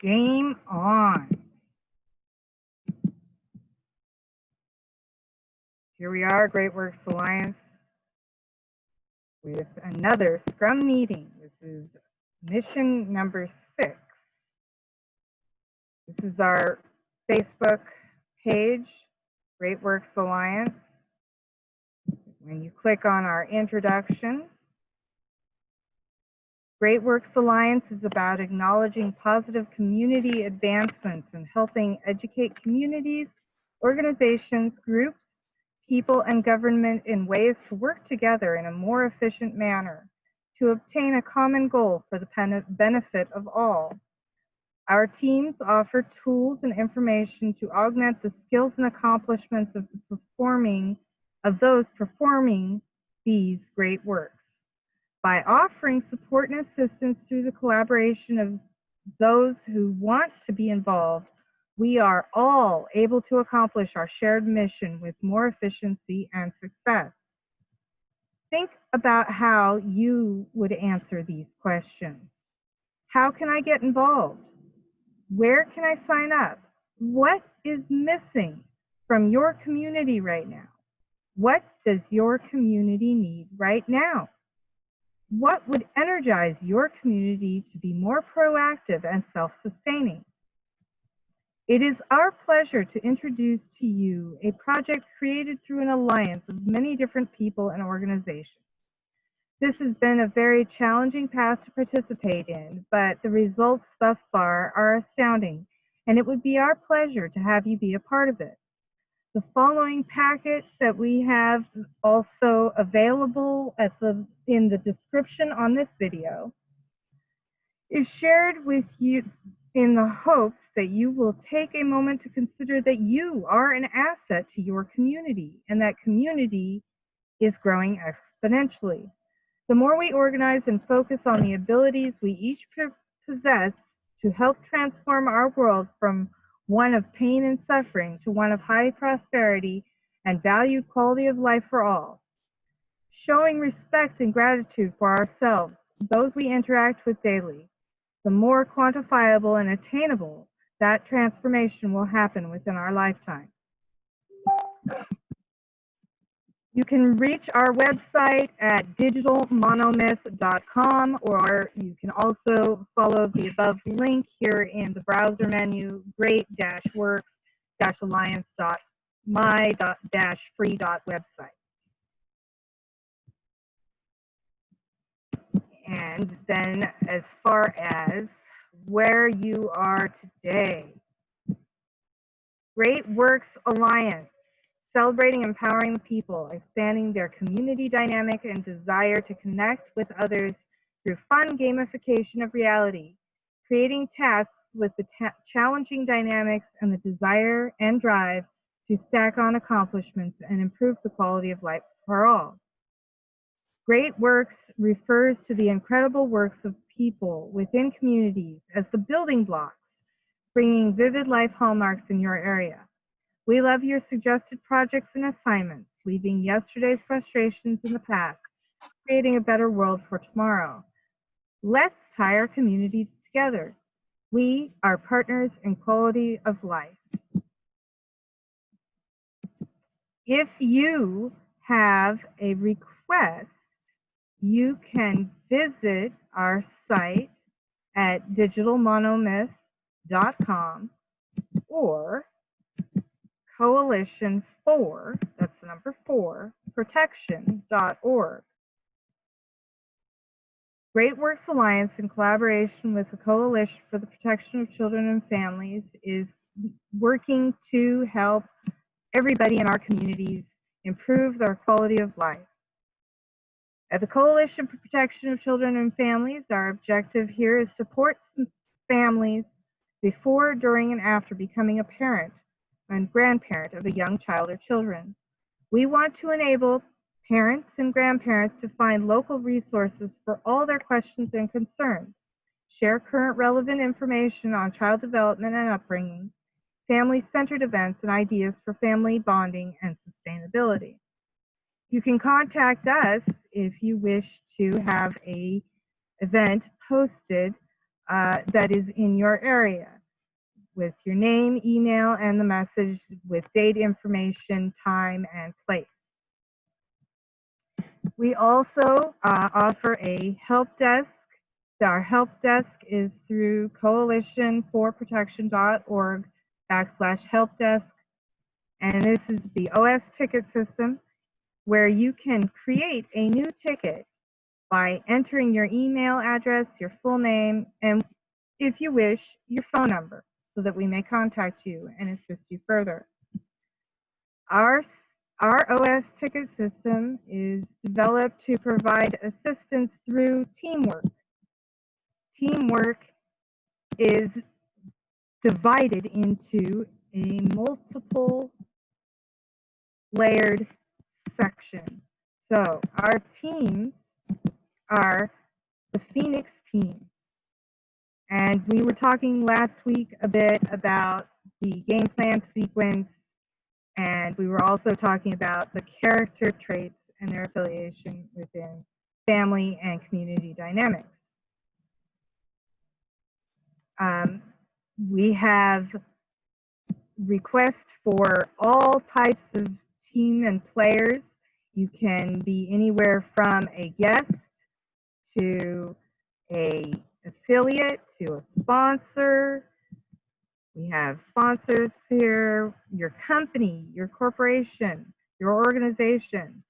Game on. Here we are, Great Works Alliance, with another Scrum meeting. This is mission number 6. This is our Facebook page, Great Works Alliance. When you click on our introduction, Great Works Alliance is about acknowledging positive community advancements and helping educate communities, organizations, groups, people, and government in ways to work together in a more efficient manner to obtain a common goal for the benefit of all. Our teams offer tools and information to augment the skills and accomplishments of those performing these great works. By offering support and assistance through the collaboration of those who want to be involved, we are all able to accomplish our shared mission with more efficiency and success. Think about how you would answer these questions. How can I get involved? Where can I sign up? What is missing from your community right now? What does your community need right now? What would energize your community to be more proactive and self-sustaining? It is our pleasure to introduce to you a project created through an alliance of many different people and organizations. This has been a very challenging path to participate in, but the results thus far are astounding, and it would be our pleasure to have you be a part of it. The following packet that we have also available in the description on this video is shared with you in the hopes that you will take a moment to consider that you are an asset to your community and that community is growing exponentially. The more we organize and focus on the abilities we each possess to help transform our world from one of pain and suffering to one of high prosperity and valued quality of life for all. Showing respect and gratitude for ourselves, those we interact with daily, the more quantifiable and attainable that transformation will happen within our lifetime. You can reach our website at digitalmonomyth.com, or you can also follow the above link here in the browser menu, great-works-alliance.my-free.website. And then as far as where you are today, Great Works Alliance, celebrating empowering the people, expanding their community dynamic and desire to connect with others through fun gamification of reality, creating tasks with the challenging dynamics and the desire and drive to stack on accomplishments and improve the quality of life for all. Great Works refers to the incredible works of people within communities as the building blocks, bringing vivid life hallmarks in your area. We love your suggested projects and assignments, leaving yesterday's frustrations in the past, creating a better world for tomorrow. Let's tie our communities together. We are partners in quality of life. If you have a request, you can visit our site at digitalmonomyth.com or Coalition 4, that's the number 4, protection.org. Great Works Alliance, in collaboration with the Coalition for the Protection of Children and Families, is working to help everybody in our communities improve their quality of life. At the Coalition for Protection of Children and Families, our objective here is to support families before, during, and after becoming a parent and grandparent of a young child or children. We want to enable parents and grandparents to find local resources for all their questions and concerns, share current relevant information on child development and upbringing, family-centered events and ideas for family bonding and sustainability. You can contact us if you wish to have a event posted that is in your area, with your name, email, and the message with date information, time, and place. We also offer a help desk. Our help desk is through coalitionforprotection.org/helpdesk, and this is the OS ticket system where you can create a new ticket by entering your email address, your full name, and if you wish, your phone number, so that we may contact you and assist you further. Our OS ticket system is developed to provide assistance through teamwork. Teamwork is divided into a multiple layered section. So our teams are the Phoenix teams. And we were talking last week a bit about the game plan sequence, and we were also talking about the character traits and their affiliation within family and community dynamics. We have requests for all types of team and players. You can be anywhere from a guest to an affiliate to a sponsor. We have sponsors here, your company, your corporation, your organization.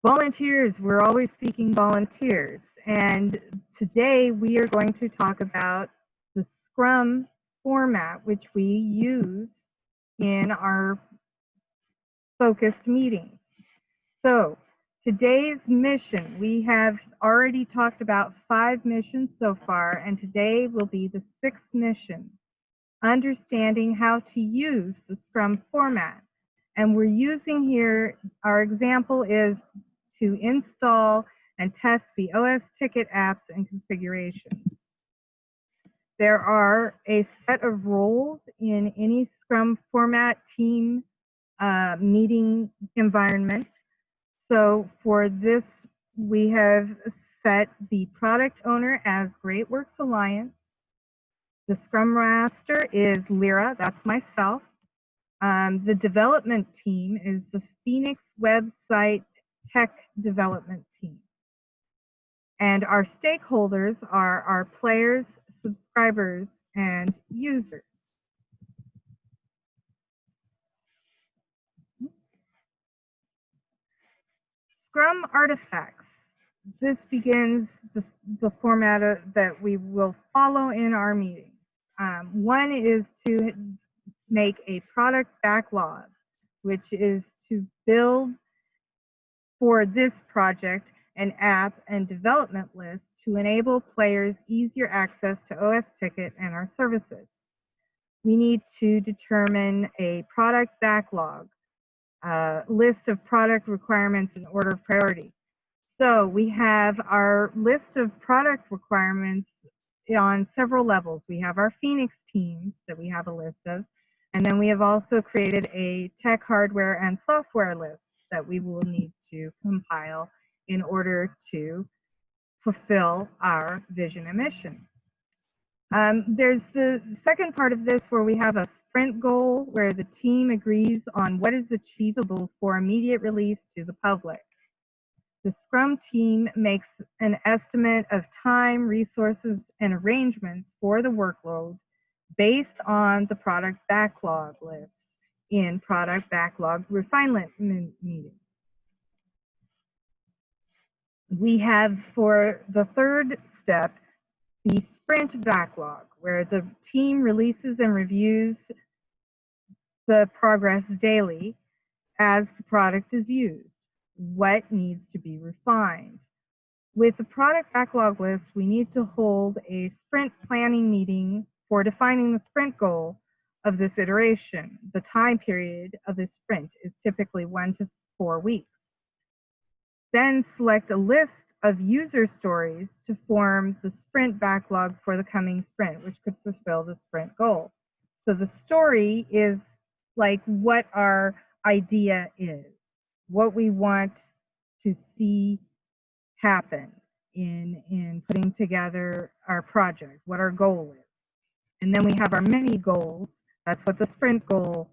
Volunteers, we're always seeking volunteers. And today we are going to talk about the SCRUM format, which we use in our focused meetings. So today's mission, we have already talked about 5 missions so far, and today will be the 6th mission, understanding how to use the SCRUM format. And we're using here, our example is to install and test the OS ticket apps and configurations. There are a set of roles in any SCRUM format team meeting environment. So for this, we have set the product owner as Great Works Alliance. The Scrum Master is Lyra, that's myself. The development team is the Phoenix Website Tech Development Team. And our stakeholders are our players, subscribers, and users. Scrum artifacts. This begins the format that we will follow in our meetings. One is to make a product backlog, which is to build for this project an app and development list to enable players easier access to OS Ticket and our services. We need to determine a product backlog, list of product requirements in order of priority. So we have our list of product requirements on several levels. We have our Phoenix teams that we have a list of, and then we have also created a tech, hardware, and software list that we will need to compile in order to fulfill our vision and mission. There's the second part of this where we have a sprint goal where the team agrees on what is achievable for immediate release to the public. The Scrum team makes an estimate of time, resources, and arrangements for the workload based on the product backlog list in product backlog refinement meetings. We have, for the third step, the sprint backlog, where the team releases and reviews the progress daily as the product is used. What needs to be refined? With the product backlog list, we need to hold a sprint planning meeting for defining the sprint goal of this iteration. The time period of this sprint is typically 1 to 4 weeks. Then select a list of user stories to form the sprint backlog for the coming sprint, which could fulfill the sprint goal. So the story is like what our idea is, what we want to see happen in putting together our project, what our goal is. And then we have our mini goals. That's what the sprint goal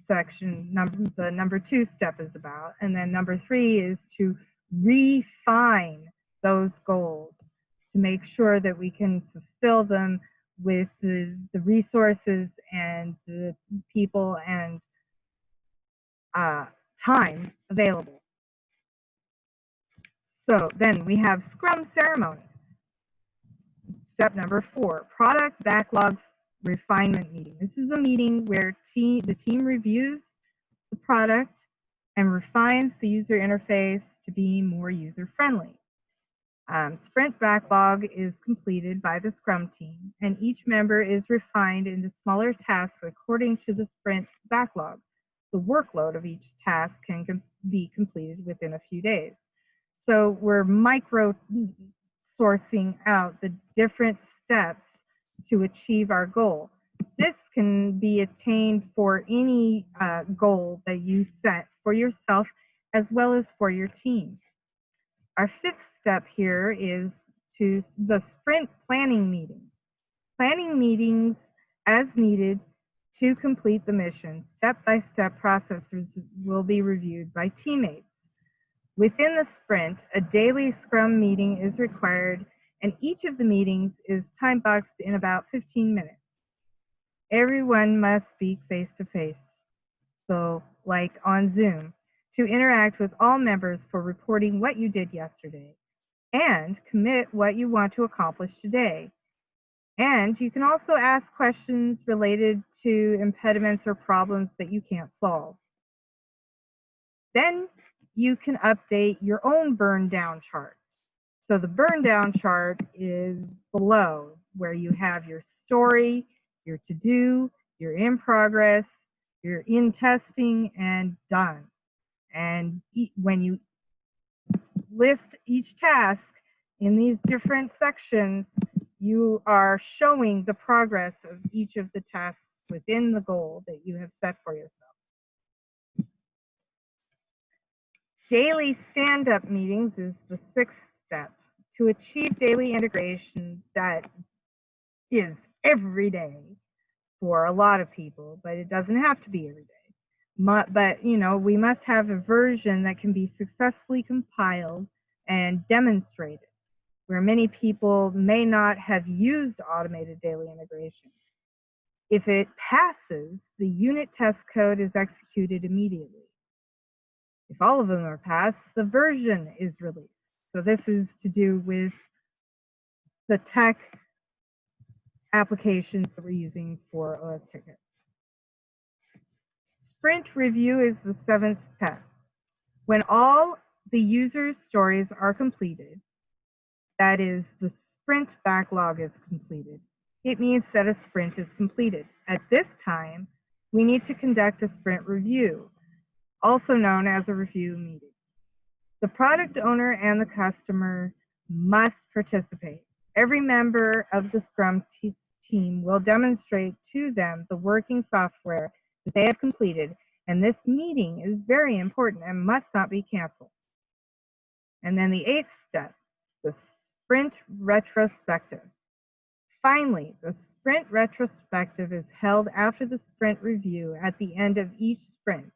section, the number 2 step is about. And then number 3 is to refine those goals to make sure that we can fulfill them with the resources and the people and time available. So then we have Scrum ceremonies. Step number 4, product backlog refinement meeting. This is a meeting where the team reviews the product and refines the user interface to be more user-friendly. Sprint backlog is completed by the Scrum team, and each member is refined into smaller tasks according to the sprint backlog. The workload of each task can be completed within a few days. So we're micro-sourcing out the different steps to achieve our goal. This can be attained for any goal that you set for yourself as well as for your team. Our 5th step here is to the sprint planning meeting. Planning meetings as needed to complete the mission. Step-by-step processes will be reviewed by teammates. Within the sprint, a daily Scrum meeting is required, and each of the meetings is time-boxed in about 15 minutes. Everyone must speak face-to-face, so like on Zoom, to interact with all members for reporting what you did yesterday and commit what you want to accomplish today. And you can also ask questions related to impediments or problems that you can't solve. Then you can update your own burn down chart. So the burn down chart is below, where you have your story, your to-do, your in progress, your in testing, and done. And when you list each task in these different sections, you are showing the progress of each of the tasks within the goal that you have set for yourself. Daily stand-up meetings is the 6th step. To achieve daily integration, that is every day for a lot of people, but it doesn't have to be every day. But you know, we must have a version that can be successfully compiled and demonstrated, where many people may not have used automated daily integration. If it passes, the unit test code is executed immediately. If all of them are passed, the version is released. So this is to do with the tech applications that we're using for OS tickets. Sprint review is the 7th step. When all the user stories are completed, that is, the sprint backlog is completed, it means that a sprint is completed. At this time, we need to conduct a sprint review, also known as a review meeting. The product owner and the customer must participate. Every member of the Scrum team will demonstrate to them the working software that they have completed, and this meeting is very important and must not be canceled. And then the 8th step, the sprint retrospective. Finally, the sprint retrospective is held after the sprint review at the end of each sprint.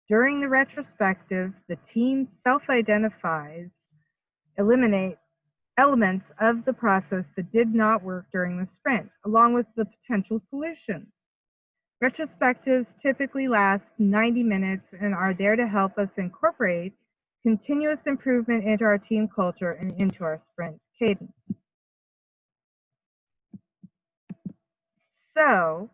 During the retrospective, the team self-identifies, eliminate elements of the process that did not work during the sprint, along with the potential solutions. Retrospectives typically last 90 minutes and are there to help us incorporate continuous improvement into our team culture and into our sprint cadence. So,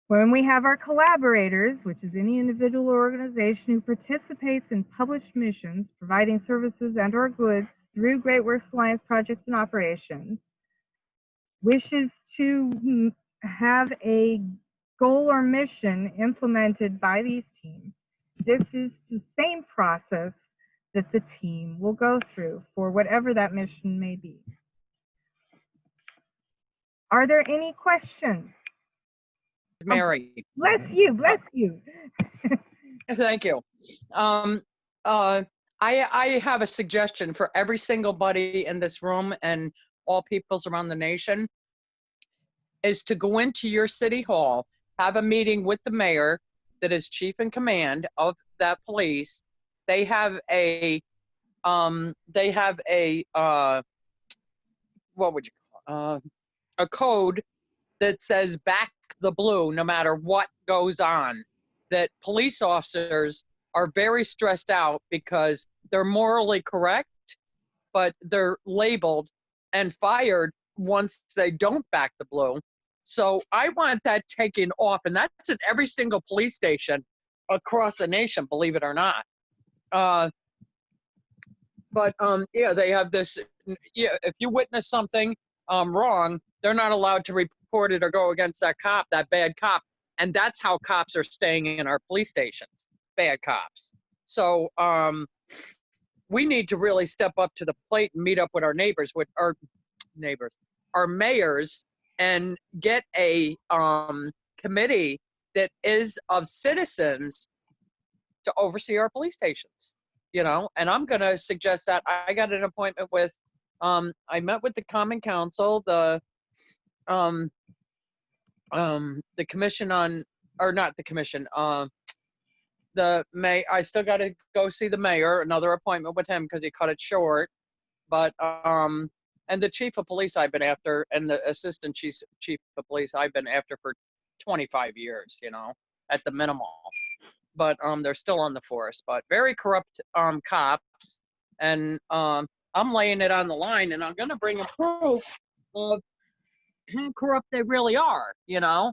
when we have our collaborators, which is any individual or organization who participates in published missions, providing services and or goods through Great Works Alliance projects and operations, wishes to have a goal or mission implemented by these teams, this is the same process that the team will go through for whatever that mission may be. Are there any questions? Mary. Bless you, bless you. Thank you. I have a suggestion for every single buddy in this room and all peoples around the nation is to go into your city hall, have a meeting with the mayor that is chief in command of that police. They have a what would you call a code that says back the blue no matter what goes on. That police officers are very stressed out because they're morally correct, but they're labeled and fired once they don't back the blue. So I want that taken off, and that's at every single police station across the nation, believe it or not. Yeah, they have this. Yeah, if you witness something wrong, they're not allowed to report it or go against that cop, that bad cop, and that's how cops are staying in our police stations, bad cops. So we need to really step up to the plate and meet up with our neighbors, our mayors, and get a committee that is of citizens to oversee our police stations. You know, and I'm going to suggest that I got an appointment with. I met with the Common Council, the commission on, or not the commission. I still got to go see the mayor. Another appointment with him because he cut it short. But and the chief of police I've been after, and the assistant chief of police I've been after for 25 years. You know, at the minimal. But they're still on the force. But very corrupt cops, and I'm laying it on the line, and I'm going to bring a proof of how corrupt they really are. You know.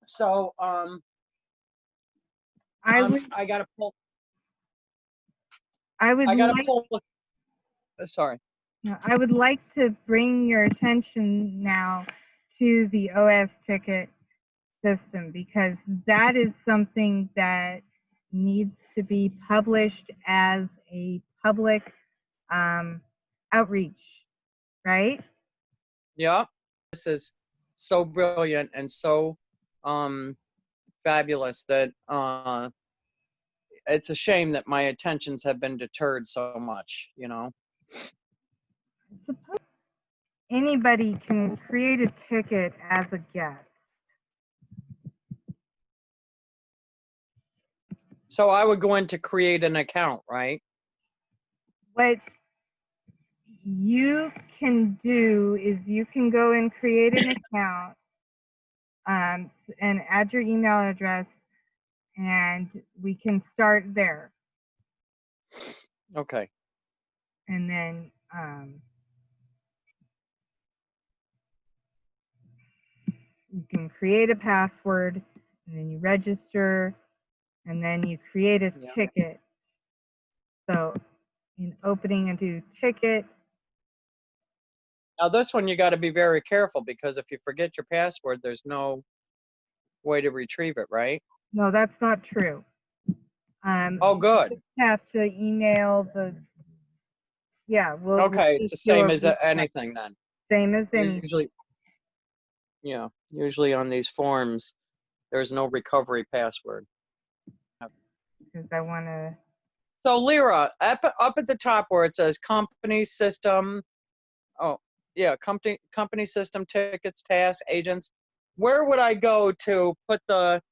So I would, I got to pull. I would I got to like, pull. Sorry. I would like to bring your attention now to the OS ticket system, because that is something that needs to be published as a public outreach, right? Yeah. This is so brilliant and so fabulous that it's a shame that my attentions have been deterred so much, you know. Suppose anybody can create a ticket as a guest. So I would go in to create an account, right? What you can do is you can go and create an account and add your email address, and we can start there. Okay. And then you can create a password, and then you register, and then you create a ticket. So in opening a new ticket. Now this one you got to be very careful, because if you forget your password, there's no way to retrieve it, right? No, that's not true. Oh, good. You just have to email the. Yeah, Okay, it's the same as anything then. Same as anything. Usually on these forms, there's no recovery password. Because I want to. So Lyra, up at the top where it says company system, company system, tickets, tasks, agents, where would I go to put the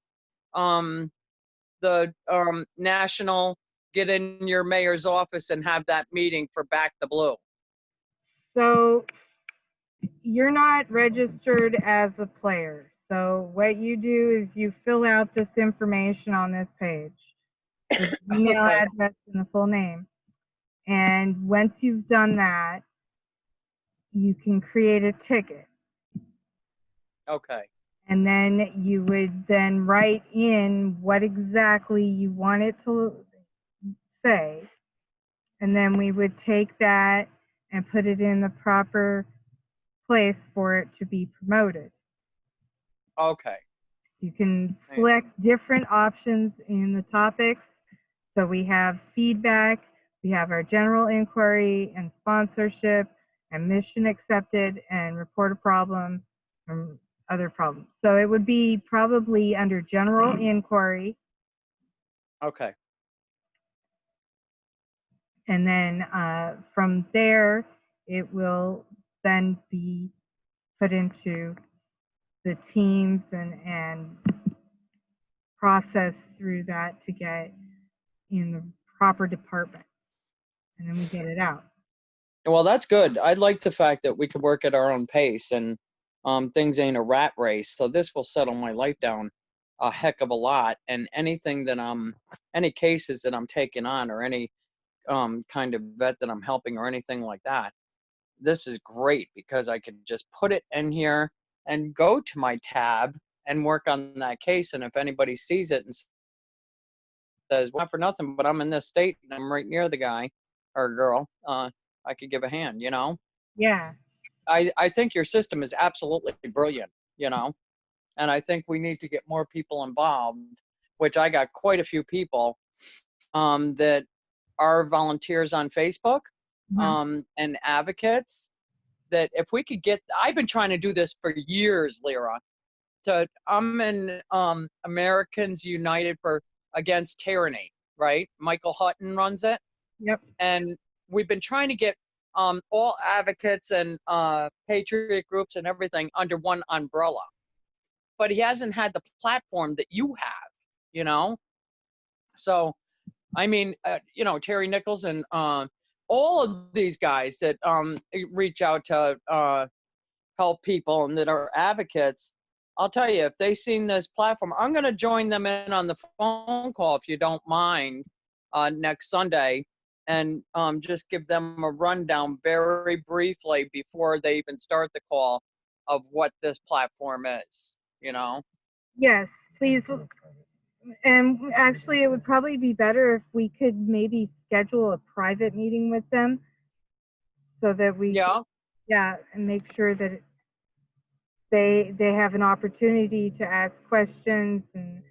national get in your mayor's office and have that meeting for Back the Blue? So you're not registered as a player. So what you do is you fill out this information on this page. The email address and the full name. And once you've done that, you can create a ticket. Okay. And then you would then write in what exactly you want it to say. And then we would take that and put it in the proper place for it to be promoted. Okay. You can select different options in the topics. So we have feedback, we have our general inquiry and sponsorship and mission accepted and report a problem and other problems. So it would be probably under general inquiry. Okay. And then from there, it will then be put into the teams and process through that to get in the proper departments. And then we get it out. Well, that's good. I like the fact that we can work at our own pace and things ain't a rat race. So this will settle my life down a heck of a lot. And anything that any cases that I'm taking on or any kind of vet that I'm helping or anything like that, this is great because I could just put it in here and go to my tab and work on that case. And if anybody sees it and says, well, not for nothing, but I'm in this state and I'm right near the guy or girl, I could give a hand, you know? Yeah. I think your system is absolutely brilliant, you know? And I think we need to get more people involved, which I got quite a few people that are volunteers on Facebook and advocates that if we could get, I've been trying to do this for years, Lyra. I'm in Americans United for Against Tyranny, right? Michael Hutton runs it. Yep. And we've been trying to get all advocates and patriot groups and everything under one umbrella. But he hasn't had the platform that you have, you know? So, I mean, you know, Terry Nichols and all of these guys that reach out to help people and that are advocates, I'll tell you, if they've seen this platform, I'm going to join them in on the phone call, if you don't mind, next Sunday, and just give them a rundown very briefly before they even start the call of what this platform is, you know? Yes, please. And actually, it would probably be better if we could maybe schedule a private meeting with them so that we, Yeah. yeah, and make sure that they have an opportunity to ask questions and